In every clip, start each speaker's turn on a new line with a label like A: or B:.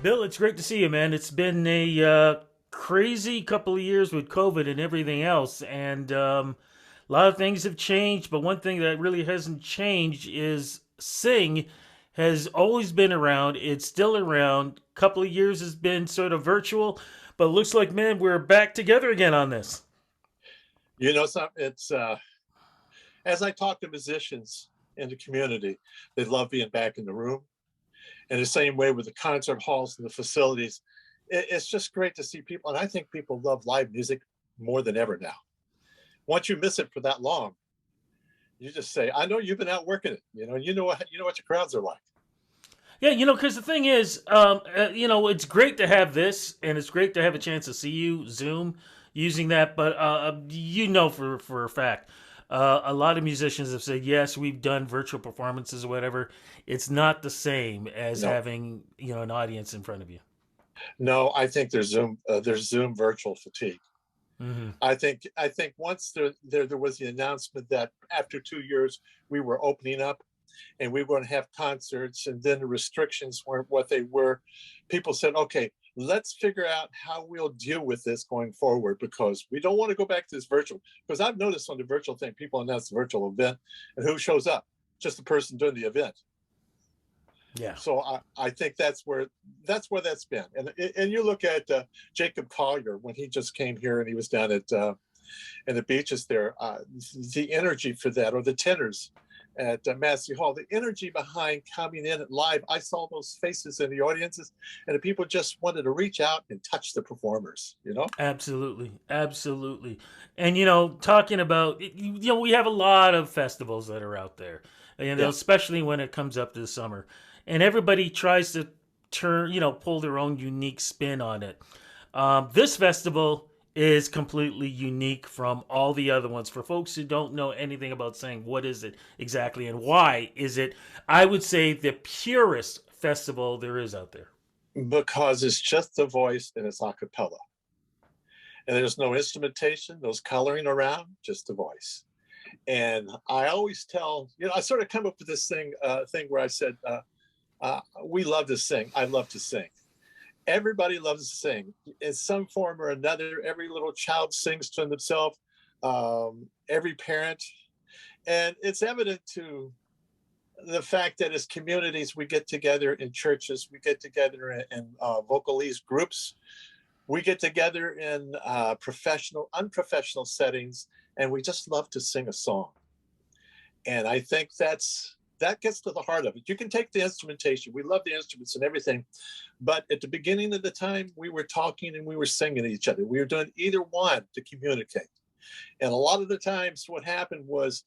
A: Bill, it's great to see you, man. It's been a crazy couple of years with COVID and everything else, and a lot of things have changed. But one thing that really hasn't changed is Sing has always been around. It's still around. Couple of years has been sort of virtual, but it looks like, man, we're back together again on this.
B: It's as I talk to musicians in the community, they love being back in the room. And the same way with the concert halls and the facilities, it's just great to see people. And I think people love live music more than ever now. Once you miss it for that long, you just say, "I know you've been out working it. You know what your crowds are like."
A: Yeah, because the thing is, it's great to have this, and it's great to have a chance to see you Zoom using that. But for a fact, a lot of musicians have said yes, we've done virtual performances or whatever. It's not the same as
B: No,
A: having an audience in front of you.
B: no, I think there's Zoom virtual fatigue.
A: Hmm.
B: I think once there was the announcement that after 2 years we were opening up and we were going to have concerts, and then the restrictions weren't what they were. People said, okay, let's figure out how we'll deal with this going forward, because we don't want to go back to this virtual. Because I've noticed on the virtual thing, people announce the virtual event, and who shows up? Just the person doing the event.
A: Yeah.
B: So I think that's been. And you look at Jacob Collier when he just came here and he was down at in the beaches there. The energy for that, or the tenors at Massey Hall, the energy behind coming in at live. I saw those faces in the audiences, and the people just wanted to reach out and touch the performers.
A: Absolutely, absolutely. And talking about we have a lot of festivals that are out there, and
B: Yeah.
A: especially when it comes up to the summer, and everybody tries to pull their own unique spin on it. This festival is completely unique from all the other ones. For folks who don't know anything about saying what is it exactly and why is it, I would say the purest festival there is out there.
B: Because it's just the voice and it's a cappella. And there's no instrumentation, no coloring around, just the voice. And I always tell, I sort of come up with this thing where I said, we love to sing. I love to sing. Everybody loves to sing in some form or another. Every little child sings to themselves, every parent. And it's evident to the fact that as communities, we get together in churches, we get together in vocalese groups, we get together in professional, unprofessional settings, and we just love to sing a song. And I think that gets to the heart of it. You can take the instrumentation. We love the instruments and everything, but at the beginning of the time, we were talking and we were singing to each other. We were doing either one to communicate. And a lot of the times, what happened was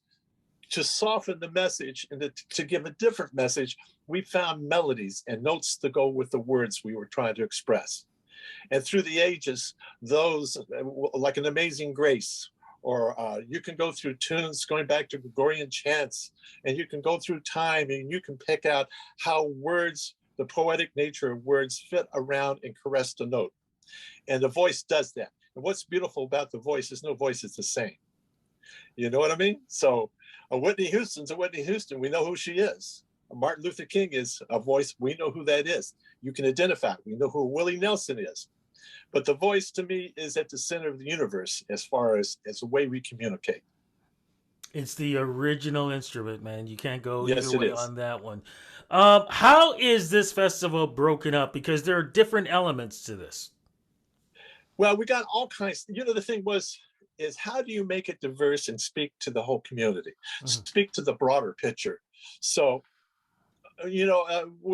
B: to soften the message and to give a different message, we found melodies and notes to go with the words we were trying to express. And through the ages, those like An Amazing Grace, or you can go through tunes going back to Gregorian chants, and you can go through time and you can pick out how words, the poetic nature of words, fit around and caress the note. And the voice does that. And what's beautiful about the voice is no voice is the same. You know what I mean? So Whitney Houston's a Whitney Houston. We know who she is. Martin Luther King is a voice. We know who that is. You can identify. We know who Willie Nelson is. But the voice to me is at the center of the universe as far as the way we communicate.
A: It's the original instrument, man. You can't go either
B: Yes, it
A: way
B: is.
A: on that one. How is this festival broken up? Because there are different elements to this.
B: Well, we got all kinds. The thing is how do you make it diverse and speak to the whole community,
A: Mhm.
B: speak to the broader picture? So,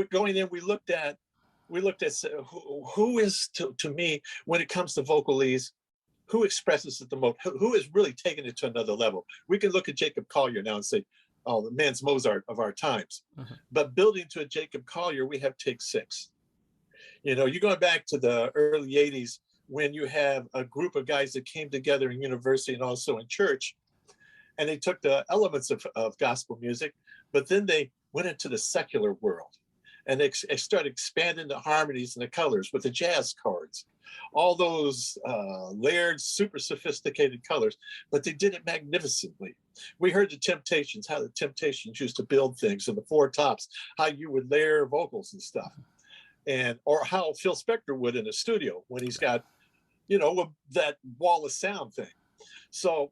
B: going in, we looked at who is to me when it comes to vocalese, who expresses it the most, who is really taking it to another level. We can look at Jacob Collier now and say, oh, the man's Mozart of our times.
A: Mhm.
B: But building to a Jacob Collier, we have Take Six. You're going back to the early 80s when you have a group of guys that came together in university and also in church, and they took the elements of gospel music, but then they went into the secular world and they started expanding the harmonies and the colors with the jazz chords, all those layered, super sophisticated colors, but they did it magnificently. We heard the Temptations, how the Temptations used to build things, and the Four Tops, how you would layer vocals and stuff. and or how Phil Spector would in a studio when he's got, you know, that wall of sound thing. So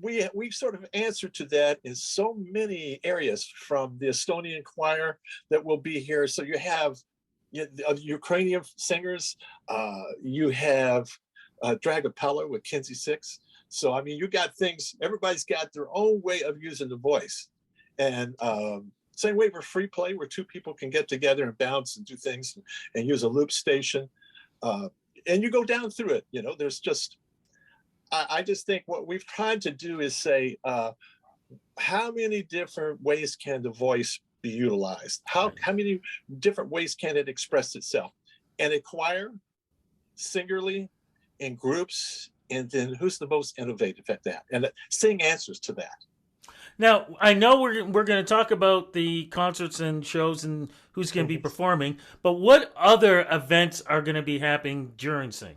B: we sort of answer to that in so many areas, from the Estonian choir that will be here. So you have Ukrainian singers, you have Dragapella with Kinsey Six. So I mean, you got things. Everybody's got their own way of using the voice, and same way for free play, where two people can get together and bounce and do things and use a loop station, uh, and you go down through it. You know, there's just I just think what we've tried to do is say, how many different ways can the voice be utilized? How many different ways can it express itself? And a choir, singularly, in groups, and then who's the most innovative at that? And Sing answers to that.
A: Now, I know we're going to talk about the concerts and shows and who's going to be
B: Mhm.
A: performing, but what other events are going to be happening during Sing?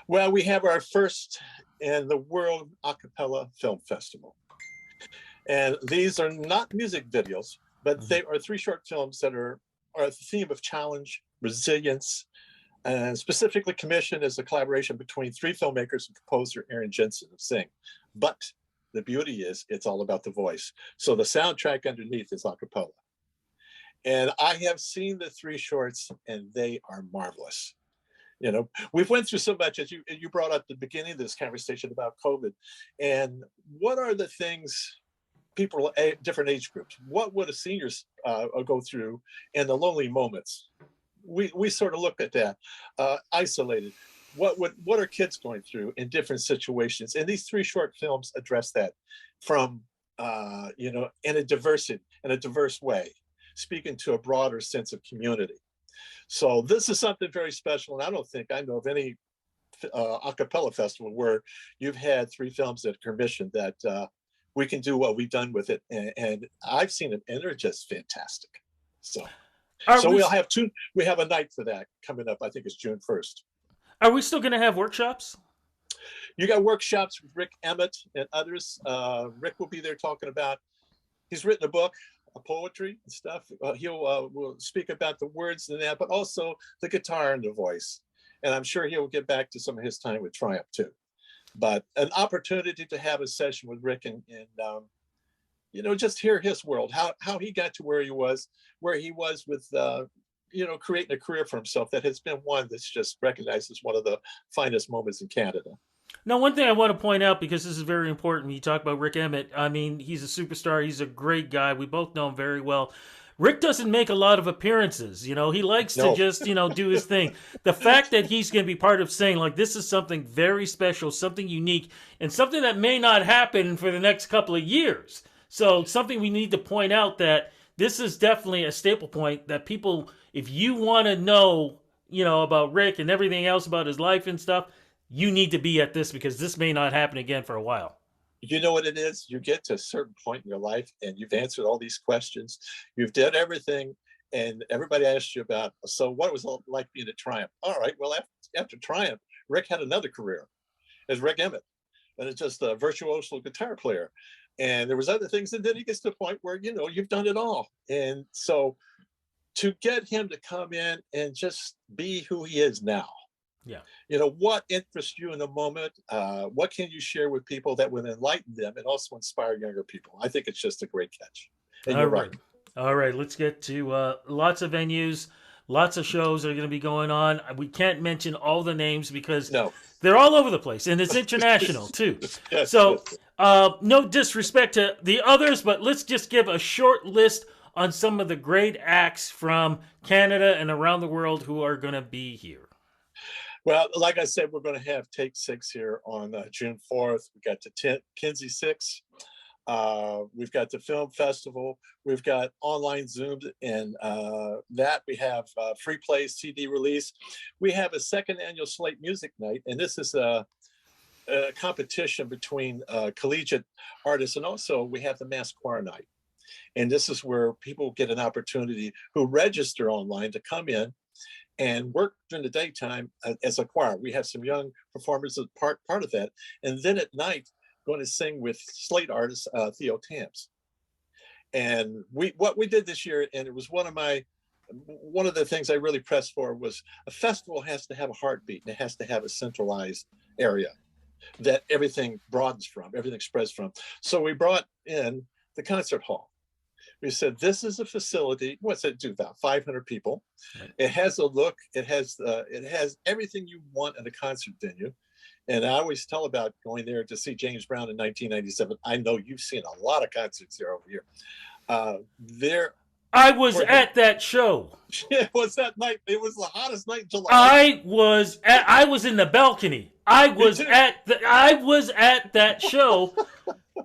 B: Well, we have our first in the World Acapella Film Festival. And these are not music videos, but
A: Mhm.
B: they are three short films that are the theme of challenge, resilience, and specifically commissioned as a collaboration between three filmmakers and composer Aaron Jensen of Sing. But the beauty is it's all about the voice. So the soundtrack underneath is a cappella. And I have seen the three shorts and they are marvelous. You know, we've went through so much, as you brought up at the beginning of this conversation about COVID. And what are the things people different age groups, what would a seniors go through in the lonely moments? We sort of look at that, isolated. What are kids going through in different situations? And these three short films address that from you know, in a diverse way, speaking to a broader sense of community. So this is something very special, and I don't think I know of any a cappella festival where you've had three films that are commissioned that we can do what we've done with it, and I've seen them, and they're just fantastic. So,
A: Are
B: so
A: we
B: we'll have two. We have a night for that coming up. I think it's June 1st.
A: are we still going to have workshops?
B: You got workshops with Rick Emmett and others. Rick will be there talking about. He's written a book, a poetry and stuff. He'll will speak about the words and that, but also the guitar and the voice. And I'm sure he'll get back to some of his time with Triumph too. But an opportunity to have a session with Rick and you know, just hear his world, how he got to where he was with you know, creating a career for himself that has been one that's just recognized as one of the finest moments in Canada.
A: Now, one thing I want to point out, because this is very important when you talk about Rick Emmett, I mean, he's a superstar. He's a great guy. We both know him very well. Rick doesn't make a lot of appearances. You know, he likes to
B: No,
A: just, do his thing. The fact that he's going to be part of saying, like, this is something very special, something unique, and something that may not happen for the next couple of years. So, something we need to point out that this is definitely a staple point that people, if you want to know, about Rick and everything else about his life and stuff, you need to be at this because this may not happen again for a while.
B: you know what it is? You get to a certain point in your life and you've answered all these questions. You've done everything, and everybody asks you about, so what was it like being at Triumph? All right, well, after Triumph, Rick had another career as Rick Emmett, and it's just a virtuoso guitar player. And there was other things, and then he gets to the point where, you know, you've done it all. And so to get him to come in and just be who he is now,
A: Yeah.
B: you know, what interests you in the moment, what can you share with people that would enlighten them and also inspire younger people? I think it's just a great catch. And
A: All
B: you're right.
A: right. All right. Let's get to lots of venues, lots of shows are going to be going on. We can't mention all the names because
B: No.
A: they're all over the place and it's international too.
B: Yes, yes,
A: So,
B: yes.
A: no disrespect to the others, but let's just give a short list on some of the great acts from Canada and around the world who are going to be here.
B: Well, like I said, we're going to have Take Six here on June 4th. We got the Kinsey Six. We've got the film festival. We've got online Zooms, and that we have free play CD release. We have a second annual Slate Music Night, and this is a competition between collegiate artists, and also we have the Mass Choir Night. And this is where people get an opportunity who register online to come in and work during the daytime as a choir. We have some young performers as part of that, and then at night going to sing with Slate artist Theo Tams. And what we did this year, and it was one of my one of the things I really pressed for was a festival has to have a heartbeat and it has to have a centralized area that everything broadens from, everything spreads from. So we brought in the concert hall. We said, this is a facility, what's it do, about 500 people. Right. It has a look, it has everything you want in a concert venue. And I always tell about going there to see James Brown in 1997. I know you've seen a lot of concerts there over here.
A: I was at that show.
B: It was that night. It was the hottest night in July.
A: I was in the balcony. I was at that show.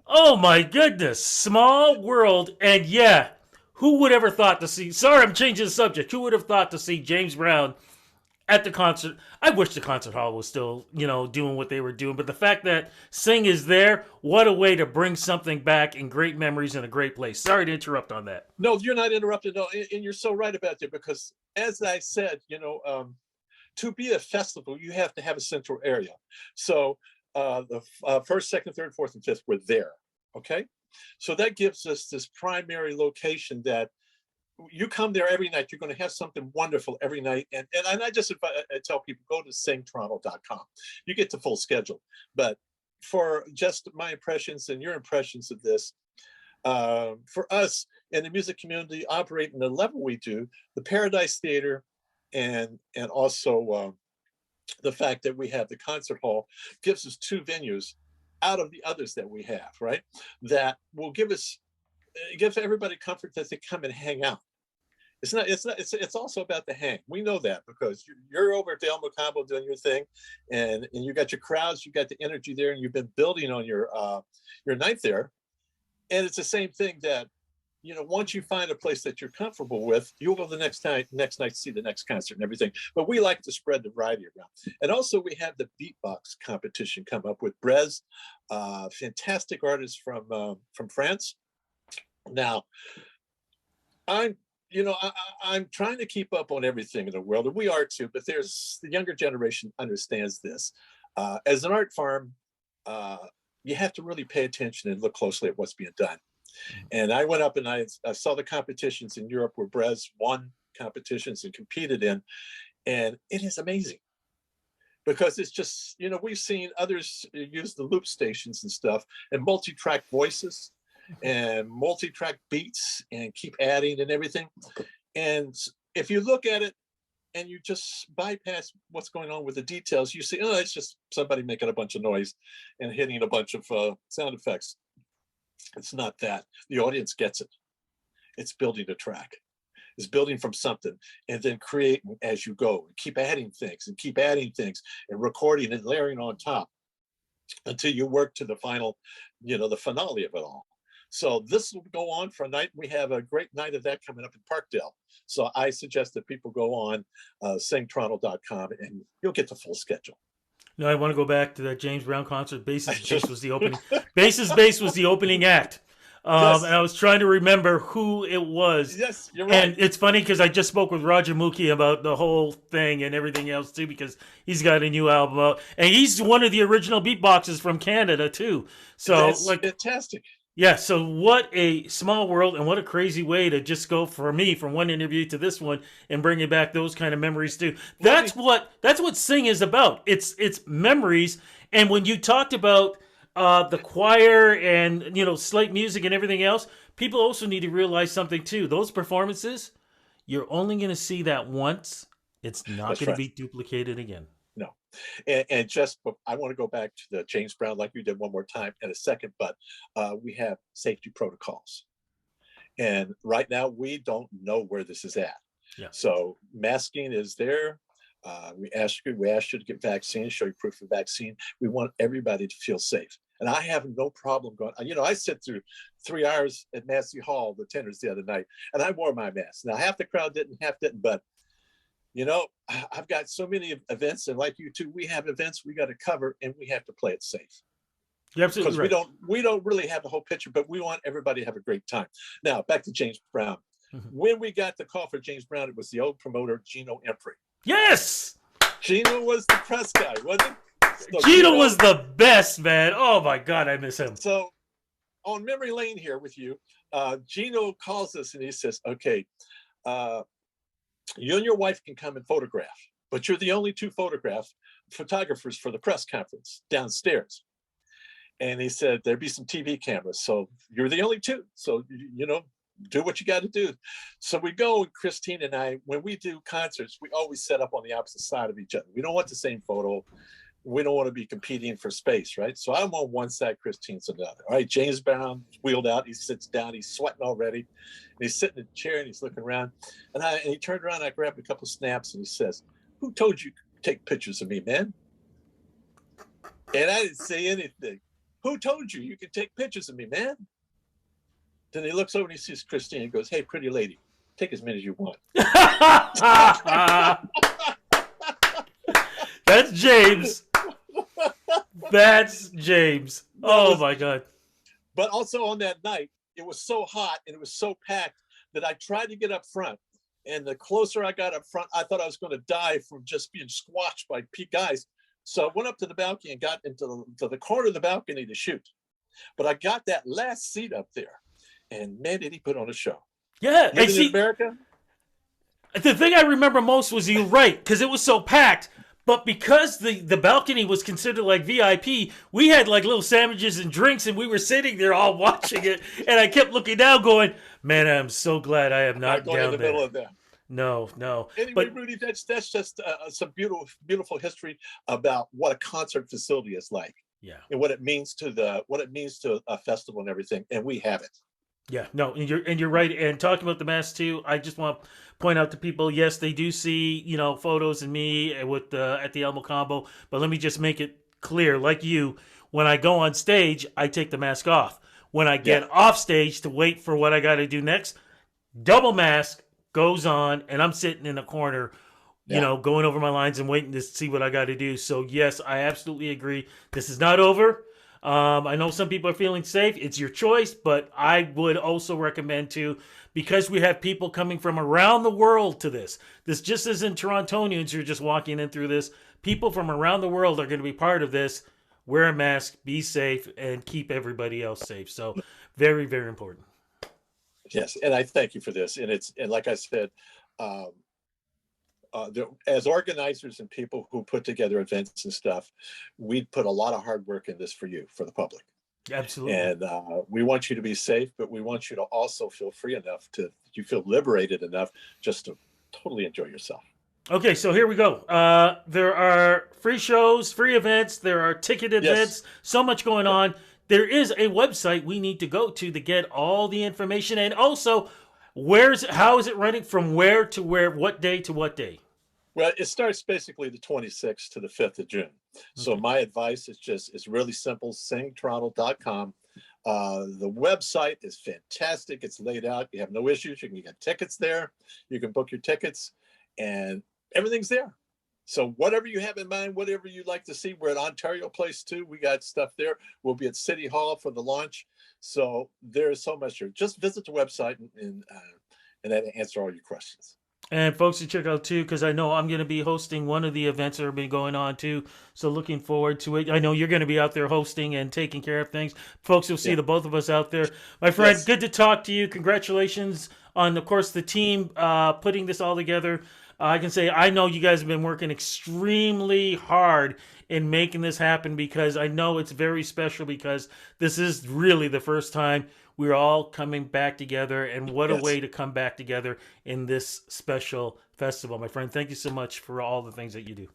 A: Oh my goodness. Small world. And yeah, who would ever thought to see, sorry, I'm changing the subject. Who would have thought to see James Brown at the concert? I wish the concert hall was still, doing what they were doing. But the fact that Sing is there, what a way to bring something back in great memories in a great place. Sorry to interrupt on that.
B: No, you're not interrupted. No, and you're so right about that, because as I said, to be a festival, you have to have a central area. So the first, second, third, fourth, and fifth were there. Okay. So that gives us this primary location that you come there every night, you're going to have something wonderful every night. And I just tell people, go to singtoronto.com. You get the full schedule. But for just my impressions and your impressions of this, for us in the music community operating the level we do, the Paradise Theater and also the fact that we have the concert hall gives us two venues out of the others that we have, right? That will give everybody comfort that they come and hang out. It's also about the hang. We know that because you're over at the El Mocambo doing your thing, and you got your crowds, you got the energy there, and you've been building on your night there. And it's the same thing that, once you find a place that you're comfortable with, you'll go the next night to see the next concert and everything. But we like to spread the variety around. And also we have the beatbox competition come up with Brez, fantastic artist from France. Now, I'm trying to keep up on everything in the world, and we are too, but the younger generation understands this. As an art farm, you have to really pay attention and look closely at what's being done. And I went up and I saw the competitions in Europe where Brez won competitions and competed in, and it is amazing. Because it's just, we've seen others use the loop stations and stuff and multi-track voices and multi-track beats and keep adding and everything. And if you look at it and you just bypass what's going on with the details, you see, it's just somebody making a bunch of noise and hitting a bunch of sound effects. It's not that. The audience gets it. It's building a track. It's building from something and then creating as you go and keep adding things and recording and layering on top until you work to the final, the finale of it all. So this will go on for a night. We have a great night of that coming up in Parkdale. So I suggest that people go on singtoronto.com and you'll get the full schedule.
A: No, I want to go back to that James Brown concert. Bass's Bass was the opening. Bass's Bass was the opening act. Yes. And I was trying to remember who it was.
B: Yes, you're right.
A: And it's funny because I just spoke with Roger Mookie about the whole thing and everything else too, because he's got a new album out, and he's one of the original beatboxers from Canada too. So
B: that's fantastic.
A: Yeah, so what a small world, and what a crazy way to just go for me from one interview to this one and bringing back those kind of memories too. That's what Sing is about. It's memories. And when you talked about the choir and slight music and everything else, people also need to realize something too. Those performances, you're only going to see that once. It's not going to be duplicated again.
B: No. And just, I want to go back to the James Brown like you did one more time in a second, but we have safety protocols. And right now we don't know where this is at. Yeah. So masking is there. We ask you to get vaccine, show you proof of vaccine. We want everybody to feel safe. And I have no problem going, I sit through 3 hours at Massey Hall, the Tenors the other night, and I wore my mask. Now half the crowd didn't, half didn't, but I've got so many events, and like you too, we have events we got to cover, and we have to play it safe.
A: You're absolutely right.
B: Because we don't really have the whole picture, but we want everybody to have a great time. Now back to James Brown. Mm-hmm. When we got the call for James Brown, it was the old promoter Gino Empri.
A: Yes,
B: Gino was the press guy, wasn't it? So
A: Gino was the best, man. Oh my God, I miss him.
B: So on memory lane here with you, Gino calls us and he says, "Okay, You and your wife can come and photograph, but you're the only two photographers for the press conference downstairs. And he said, there'd be some TV cameras. So you're the only two. So, do what you got to do. So we go, and Christine and I, when we do concerts, we always set up on the opposite side of each other. We don't want the same photo. We don't want to be competing for space, right? So I'm on one side, Christine's on the other. All right, James Brown wheeled out. He sits down. He's sweating already. And he's sitting in a chair, and he's looking around. And he turned around. I grabbed a couple of snaps, and he says, "Who told you to take pictures of me, man?" And I didn't say anything. "Who told you could take pictures of me, man?" Then he looks over and he sees Christine and goes, "Hey, pretty lady, take as many as you want."
A: That's James. That's James. Oh my God.
B: But also on that night, it was so hot and it was so packed that I tried to get up front. And the closer I got up front, I thought I was going to die from just being squashed by guys. So I went up to the balcony and got into the corner of the balcony to shoot. But I got that last seat up there. And man, did he put on a show.
A: Yeah.
B: Living in America?
A: The thing I remember most was, you're right, because it was so packed. But because the balcony was considered like VIP, we had like little sandwiches and drinks, and we were sitting there all watching it. And I kept looking down going, man, I'm so glad I am not
B: going
A: down
B: in the
A: there.
B: middle of that.
A: No.
B: Anyway,
A: But
B: Rudy, that's just some beautiful history about what a concert facility is like.
A: yeah.
B: And what it means to a festival and everything. And we have it.
A: Yeah, no, and you're right. And talking about the mask too, I just want to point out to people, yes, they do see, photos of me with at the Elmo Combo, but let me just make it clear, like you, when I go on stage, I take the mask off. When I get off stage to wait for what I got to do next, double mask goes on, and I'm sitting in a corner, going over my lines and waiting to see what I got to do. So yes, I absolutely agree. This is not over. I know some people are feeling safe. It's your choice, but I would also recommend too, because we have people coming from around the world to this. This just isn't Torontonians who are just walking in through this. People from around the world are going to be part of this. Wear a mask, be safe, and keep everybody else safe. So very, very important.
B: Yes, and I thank you for this. And like I said, as organizers and people who put together events and stuff, we put a lot of hard work in this for you, for the public.
A: Absolutely.
B: And we want you to be safe, but we want you to also feel free enough you feel liberated enough just to totally enjoy yourself.
A: Okay, so here we go. There are free shows, free events. There are ticket events. So much going on. There is a website we need to go to get all the information. And also, how is it running from where to where, what day to what day?
B: Well, it starts basically the 26th to the 5th of June. So my advice is really simple, singtoronto.com. The website is fantastic. It's laid out. You have no issues. You can get tickets there. You can book your tickets and everything's there. So whatever you have in mind, whatever you'd like to see, we're at Ontario Place too. We got stuff there. We'll be at City Hall for the launch. So there's so much here. Just visit the website and that'll answer all your questions.
A: And folks to check out too, because I know I'm going to be hosting one of the events that have been going on too. So looking forward to it. I know you're going to be out there hosting and taking care of things. Folks, you'll see the both of us out there. My friend, good to talk to you. Congratulations on, of course, the team putting this all together. I can say I know you guys have been working extremely hard in making this happen, because I know it's very special, because this is really the first time we're all coming back together, and what a way to come back together in this special festival. My friend, thank you so much for all the things that you do.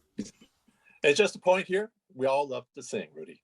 B: And just a point here, we all love to sing, Rudy.